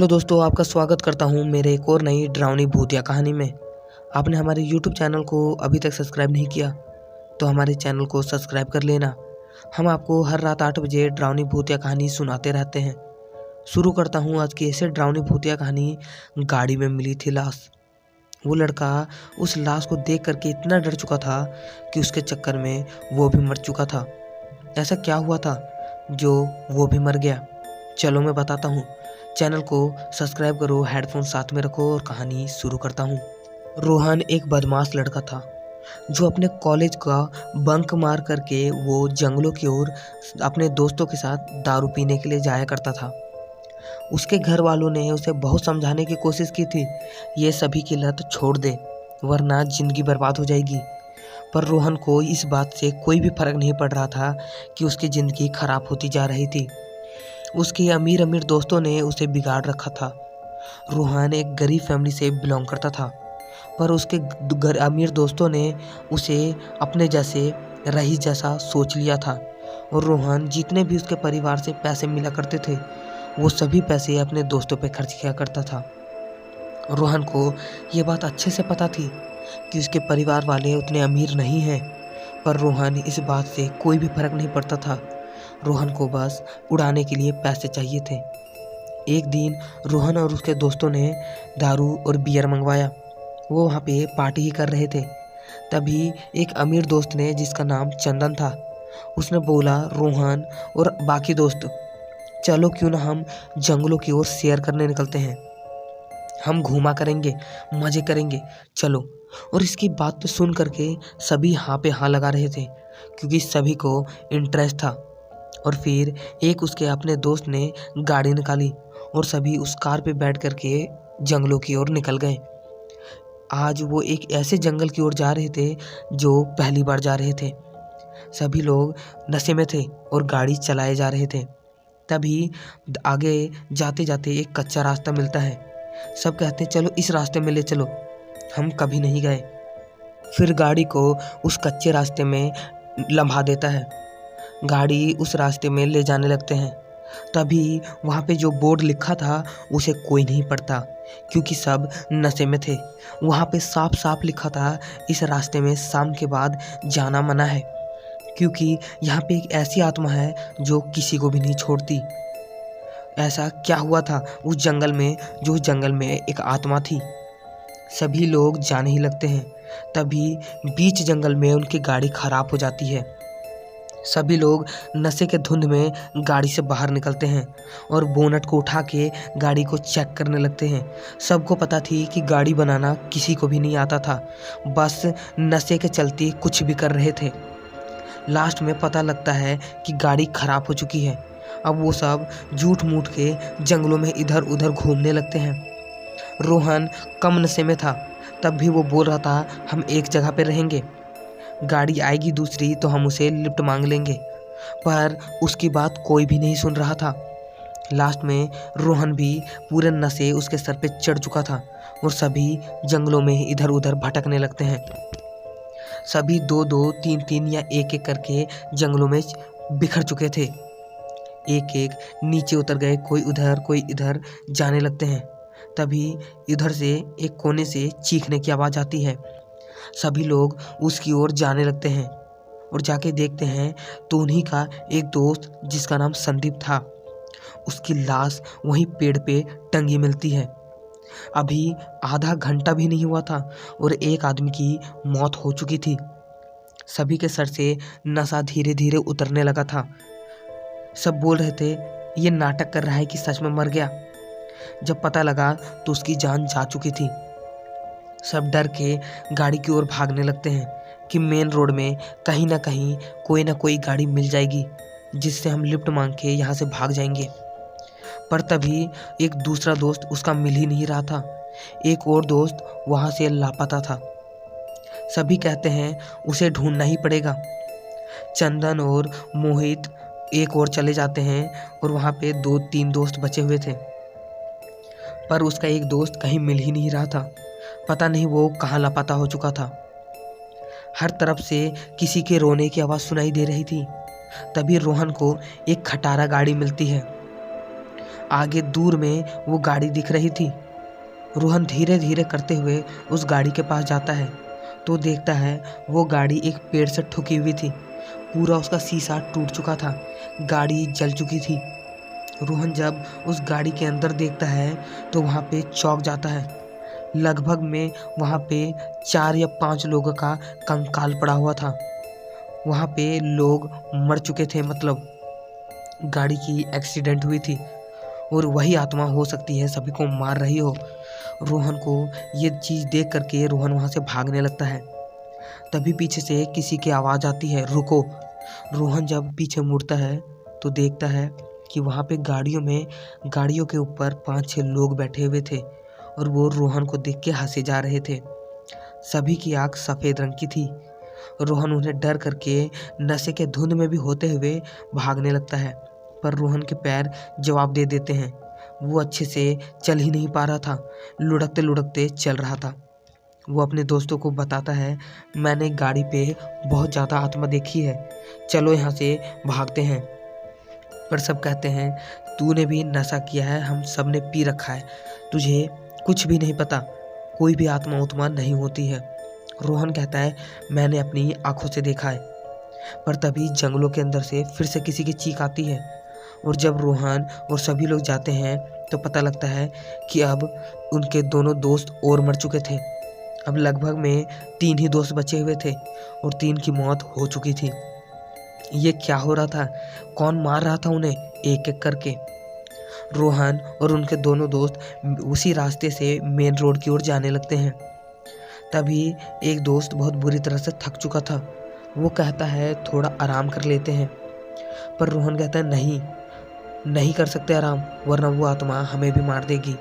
Hello दोस्तों, आपका स्वागत करता हूं मेरे एक और नई डरावनी भूतिया कहानी में। आपने हमारे यूट्यूब चैनल को अभी तक सब्सक्राइब नहीं किया तो हमारे चैनल को सब्सक्राइब कर लेना। हम आपको हर रात 8 बजे डरावनी भूतिया कहानी सुनाते रहते हैं। शुरू करता हूं आज की ऐसे डरावनी भूतिया कहानी। गाड़ी में मिली थी लाश। वो लड़का उस लाश को देख करके इतना डर चुका था कि उसके चक्कर में वो भी मर चुका था। ऐसा क्या हुआ था जो वो भी मर गया? चलो मैं बताता हूँ। चैनल को सब्सक्राइब करो, हेडफोन साथ में रखो और कहानी शुरू करता हूँ। रोहन एक बदमाश लड़का था जो अपने कॉलेज का बंक मार करके वो जंगलों की ओर अपने दोस्तों के साथ दारू पीने के लिए जाया करता था। उसके घर वालों ने उसे बहुत समझाने की कोशिश की थी, ये सभी की लत छोड़ दे वरना जिंदगी बर्बाद हो जाएगी। पर रोहन को इस बात से कोई भी फर्क नहीं पड़ रहा था कि उसकी ज़िंदगी खराब होती जा रही थी। उसके अमीर अमीर दोस्तों ने उसे बिगाड़ रखा था। रोहन एक गरीब फैमिली से बिलोंग करता था, पर उसके अमीर दोस्तों ने उसे अपने जैसे रईस जैसा सोच लिया था और रोहन जितने भी उसके परिवार से पैसे मिला करते थे वो सभी पैसे अपने दोस्तों पे खर्च किया करता था। रोहन को ये बात अच्छे से पता थी कि उसके परिवार वाले उतने अमीर नहीं हैं, पर रोहन इस बात से कोई भी फर्क नहीं पड़ता था। रोहन को बस उड़ाने के लिए पैसे चाहिए थे। एक दिन रोहन और उसके दोस्तों ने दारू और बियर मंगवाया। वो वहाँ पे पार्टी ही कर रहे थे। तभी एक अमीर दोस्त ने, जिसका नाम चंदन था, उसने बोला, रोहन और बाकी दोस्त, चलो क्यों ना हम जंगलों की ओर सैर करने निकलते हैं। हम घूमा करेंगे, मज़े करेंगे, चलो। और इसकी बात तो सुन करके सभी हाँ पे हाँ लगा रहे थे क्योंकि सभी को इंटरेस्ट था। और फिर एक उसके अपने दोस्त ने गाड़ी निकाली और सभी उस कार पे बैठ करके जंगलों की ओर निकल गए। आज वो एक ऐसे जंगल की ओर जा रहे थे जो पहली बार जा रहे थे। सभी लोग नशे में थे और गाड़ी चलाए जा रहे थे। तभी आगे जाते जाते एक कच्चा रास्ता मिलता है। सब कहते हैं, चलो इस रास्ते में ले चलो, हम कभी नहीं गए। फिर गाड़ी को उस कच्चे रास्ते में लम्हा देता है। गाड़ी उस रास्ते में ले जाने लगते हैं। तभी वहाँ पे जो बोर्ड लिखा था उसे कोई नहीं पढ़ता क्योंकि सब नशे में थे। वहाँ पे साफ साफ लिखा था, इस रास्ते में शाम के बाद जाना मना है क्योंकि यहाँ पे एक ऐसी आत्मा है जो किसी को भी नहीं छोड़ती। ऐसा क्या हुआ था उस जंगल में जो उस जंगल में एक आत्मा थी? सभी लोग जाने ही लगते हैं। तभी बीच जंगल में उनकी गाड़ी खराब हो जाती है। सभी लोग नशे के धुंध में गाड़ी से बाहर निकलते हैं और बोनट को उठा के गाड़ी को चेक करने लगते हैं। सबको पता थी कि गाड़ी बनाना किसी को भी नहीं आता था, बस नशे के चलते कुछ भी कर रहे थे। लास्ट में पता लगता है कि गाड़ी खराब हो चुकी है। अब वो सब झूठ मूठ के जंगलों में इधर उधर घूमने लगते हैं। रोहन कम नशे में था, तब भी वो बोल रहा था, हम एक जगह पे रहेंगे, गाड़ी आएगी दूसरी तो हम उसे लिफ्ट मांग लेंगे। पर उसकी बात कोई भी नहीं सुन रहा था। लास्ट में रोहन भी पूरे नशे उसके सर पे चढ़ चुका था और सभी जंगलों में इधर उधर भटकने लगते हैं। सभी दो दो तीन तीन या एक एक करके जंगलों में बिखर चुके थे। एक एक नीचे उतर गए, कोई उधर कोई इधर जाने लगते हैं। तभी इधर से एक कोने से चीखने की आवाज़ आती है। सभी लोग उसकी ओर जाने लगते हैं और जाके देखते हैं तो उन्हीं का एक दोस्त, जिसका नाम संदीप था, उसकी लाश वहीं पेड़ पे टंगी मिलती है। अभी आधा घंटा भी नहीं हुआ था और एक आदमी की मौत हो चुकी थी। सभी के सर से नशा धीरे धीरे उतरने लगा था। सब बोल रहे थे, ये नाटक कर रहा है कि सच में मर गया। जब पता लगा तो उसकी जान जा चुकी थी। सब डर के गाड़ी की ओर भागने लगते हैं कि मेन रोड में कहीं ना कहीं कोई ना कोई गाड़ी मिल जाएगी जिससे हम लिफ्ट मांग के यहाँ से भाग जाएंगे। पर तभी एक दूसरा दोस्त उसका मिल ही नहीं रहा था। एक और दोस्त वहाँ से लापता था। सभी कहते हैं उसे ढूंढना ही पड़ेगा। चंदन और मोहित एक और चले जाते हैं और वहाँ पे 2-3 दोस्त बचे हुए थे, पर उसका एक दोस्त कहीं मिल ही नहीं रहा था। पता नहीं वो कहाँ लापता हो चुका था। हर तरफ से किसी के रोने की आवाज़ सुनाई दे रही थी। तभी रोहन को एक खटारा गाड़ी मिलती है। आगे दूर में वो गाड़ी दिख रही थी। रोहन धीरे धीरे करते हुए उस गाड़ी के पास जाता है तो देखता है वो गाड़ी एक पेड़ से ठुकी हुई थी। पूरा उसका शीशा टूट चुका था, गाड़ी जल चुकी थी। रोहन जब उस गाड़ी के अंदर देखता है तो वहाँ पे चौंक जाता है। लगभग में वहाँ पे 4 या 5 लोगों का कंकाल पड़ा हुआ था। वहाँ पे लोग मर चुके थे, मतलब गाड़ी की एक्सीडेंट हुई थी और वही आत्मा हो सकती है सभी को मार रही हो। रोहन को ये चीज़ देख करके रोहन वहाँ से भागने लगता है। तभी पीछे से किसी की आवाज़ आती है, रुको। रोहन जब पीछे मुड़ता है तो देखता है कि वहाँ पे गाड़ियों के ऊपर 5-6 लोग बैठे हुए थे और वो रोहन को देख के हंसे जा रहे थे। सभी की आँख सफ़ेद रंग की थी। रोहन उन्हें डर करके नशे के धुंध में भी होते हुए भागने लगता है, पर रोहन के पैर जवाब दे देते हैं। वो अच्छे से चल ही नहीं पा रहा था, लुढ़कते लुढ़कते चल रहा था। वो अपने दोस्तों को बताता है, मैंने गाड़ी पे बहुत ज़्यादा आत्मा देखी है, चलो यहाँ से भागते हैं। पर सब कहते हैं, तूने भी नशा किया है, हम सब ने पी रखा है, तुझे कुछ भी नहीं पता, कोई भी आत्मा उत्मा नहीं होती है। रोहन कहता है, मैंने अपनी आंखों से देखा है। पर तभी जंगलों के अंदर से फिर से किसी की चीख आती है और जब रोहन और सभी लोग जाते हैं तो पता लगता है कि अब उनके दोनों दोस्त और मर चुके थे। अब लगभग में 3 ही दोस्त बचे हुए थे और 3 की मौत हो चुकी थी। ये क्या हो रहा था? कौन मार रहा था उन्हें एक एक करके? रोहन और उनके दोनों दोस्त उसी रास्ते से मेन रोड की ओर जाने लगते हैं। तभी एक दोस्त बहुत बुरी तरह से थक चुका था। वो कहता है, थोड़ा आराम कर लेते हैं। पर रोहन कहता है, नहीं कर सकते आराम, वरना वो आत्मा हमें भी मार देगी।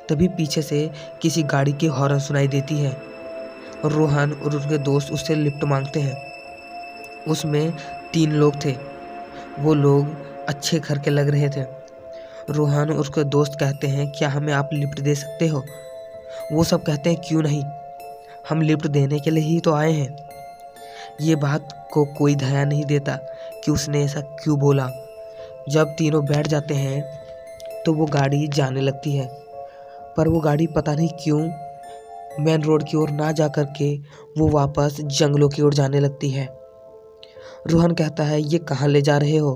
तभी पीछे से किसी गाड़ी की हॉर्न सुनाई देती है और रोहन और उसके दोस्त उससे लिफ्ट मांगते हैं। उसमें 3 लोग थे। वो लोग अच्छे घर के लग रहे थे। रोहन और उसके दोस्त कहते हैं, क्या हमें आप लिफ्ट दे सकते हो? वो सब कहते हैं, क्यों नहीं, हम लिफ्ट देने के लिए ही तो आए हैं। ये बात को कोई ध्यान नहीं देता कि उसने ऐसा क्यों बोला। जब तीनों बैठ जाते हैं तो वो गाड़ी जाने लगती है, पर वो गाड़ी पता नहीं क्यों मेन रोड की ओर ना जा कर के वो वापस जंगलों की ओर जाने लगती है। रोहन कहता है, ये कहाँ ले जा रहे हो?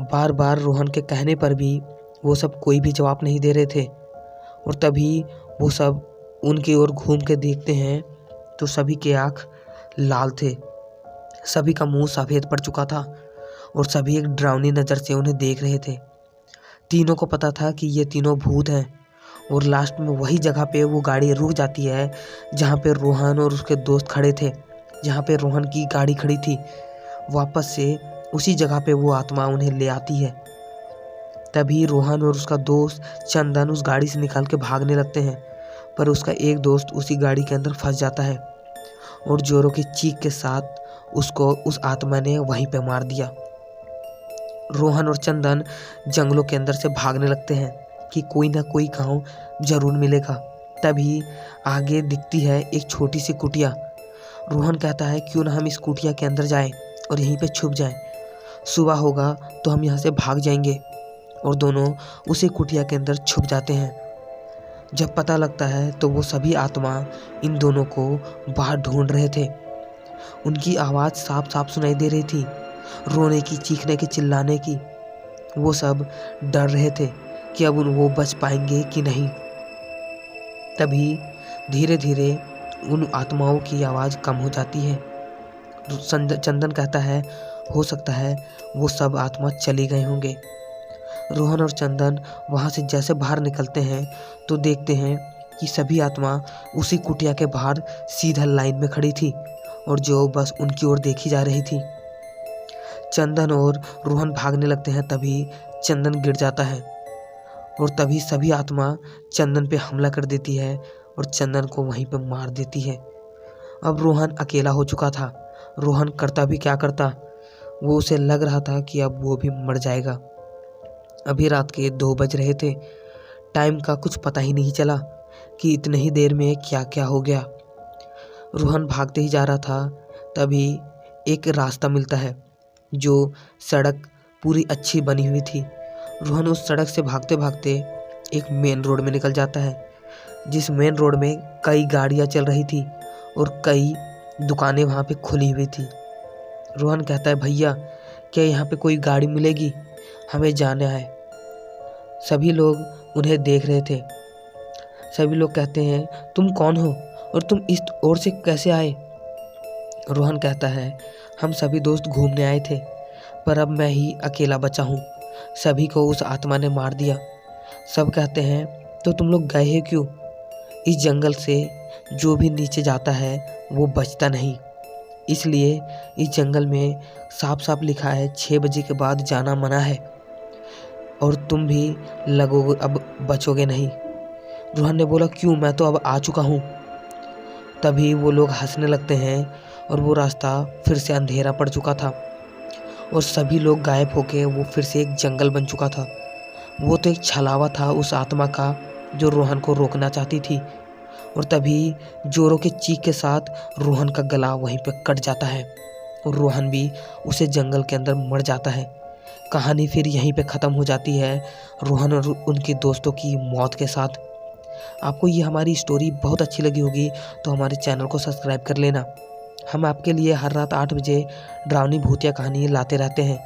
बार बार रोहन के कहने पर भी वो सब कोई भी जवाब नहीं दे रहे थे। और तभी वो सब उनकी ओर घूम के देखते हैं तो सभी के आँख लाल थे, सभी का मुंह सफ़ेद पड़ चुका था और सभी एक डरावनी नज़र से उन्हें देख रहे थे। तीनों को पता था कि ये तीनों भूत हैं। और लास्ट में वही जगह पे वो गाड़ी रुक जाती है जहाँ पे रोहन और उसके दोस्त खड़े थे, जहाँ पे रोहन की गाड़ी खड़ी थी। वापस से उसी जगह पे वो आत्मा उन्हें ले आती है। तभी रोहन और उसका दोस्त चंदन उस गाड़ी से निकल के भागने लगते हैं, पर उसका एक दोस्त उसी गाड़ी के अंदर फंस जाता है और जोरों की चीख के साथ उसको उस आत्मा ने वहीं पे मार दिया। रोहन और चंदन जंगलों के अंदर से भागने लगते हैं कि कोई ना कोई गांव जरूर मिलेगा। तभी आगे दिखती है एक छोटी सी कुटिया। रोहन कहता है, क्यों ना हम इस कुटिया के अंदर जाएं और यहीं पे छुप जाएं, सुबह होगा तो हम यहाँ से भाग जाएंगे। और दोनों उसी कुटिया के अंदर छुप जाते हैं। जब पता लगता है तो वो सभी आत्मा इन दोनों को बाहर ढूंढ रहे थे। उनकी आवाज़ साफ साफ सुनाई दे रही थी, रोने की, चीखने की, चिल्लाने की। वो सब डर रहे थे कि अब वो बच पाएंगे कि नहीं। तभी धीरे धीरे उन आत्माओं की आवाज़ कम हो जाती है। चंदन कहता है, हो सकता है वो सब आत्मा चले गए होंगे। रोहन और चंदन वहाँ से जैसे बाहर निकलते हैं तो देखते हैं कि सभी आत्मा उसी कुटिया के बाहर सीधा लाइन में खड़ी थी और जो बस उनकी ओर देखी जा रही थी। चंदन और रोहन भागने लगते हैं। तभी चंदन गिर जाता है और तभी सभी आत्मा चंदन पे हमला कर देती है और चंदन को वहीं पे मार देती है। अब रोहन अकेला हो चुका था। रोहन करता भी क्या करता, वो उसे लग रहा था कि अब वो भी मर जाएगा। अभी रात के 2 बज रहे थे। टाइम का कुछ पता ही नहीं चला कि इतने ही देर में क्या क्या हो गया। रोहन भागते ही जा रहा था। तभी एक रास्ता मिलता है, जो सड़क पूरी अच्छी बनी हुई थी रोहन उस सड़क से भागते भागते एक मेन रोड में निकल जाता है, जिस मेन रोड में कई गाड़ियां चल रही थी और कई दुकानें वहाँ पे खुली हुई थी। रोहन कहता है, भैया क्या यहाँ पे कोई गाड़ी मिलेगी, हमें जाना है। सभी लोग उन्हें देख रहे थे। सभी लोग कहते हैं, तुम कौन हो और तुम इस ओर से कैसे आए? रोहन कहता है, हम सभी दोस्त घूमने आए थे, पर अब मैं ही अकेला बचा हूँ। सभी को उस आत्मा ने मार दिया। सब कहते हैं, तो तुम लोग गए हैं क्यों? इस जंगल से जो भी नीचे जाता है वो बचता नहीं, इसलिए इस जंगल में साफ साफ लिखा है 6 बजे के बाद जाना मना है, और तुम भी लगोगे अब बचोगे नहीं। रोहन ने बोला, क्यों, मैं तो अब आ चुका हूँ। तभी वो लोग हंसने लगते हैं और वो रास्ता फिर से अंधेरा पड़ चुका था और सभी लोग गायब होके वो फिर से एक जंगल बन चुका था। वो तो एक छलावा था उस आत्मा का जो रोहन को रोकना चाहती थी। और तभी जोरों के चीख के साथ रोहन का गला वहीं पे कट जाता है और रोहन भी उसे जंगल के अंदर मर जाता है। कहानी फिर यहीं पे ख़त्म हो जाती है, रोहन और उनके दोस्तों की मौत के साथ। आपको ये हमारी स्टोरी बहुत अच्छी लगी होगी तो हमारे चैनल को सब्सक्राइब कर लेना। हम आपके लिए हर रात 8 बजे डरावनी भूतिया कहानी लाते रहते हैं,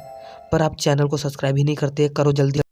पर आप चैनल को सब्सक्राइब ही नहीं करते। करो जल्दी।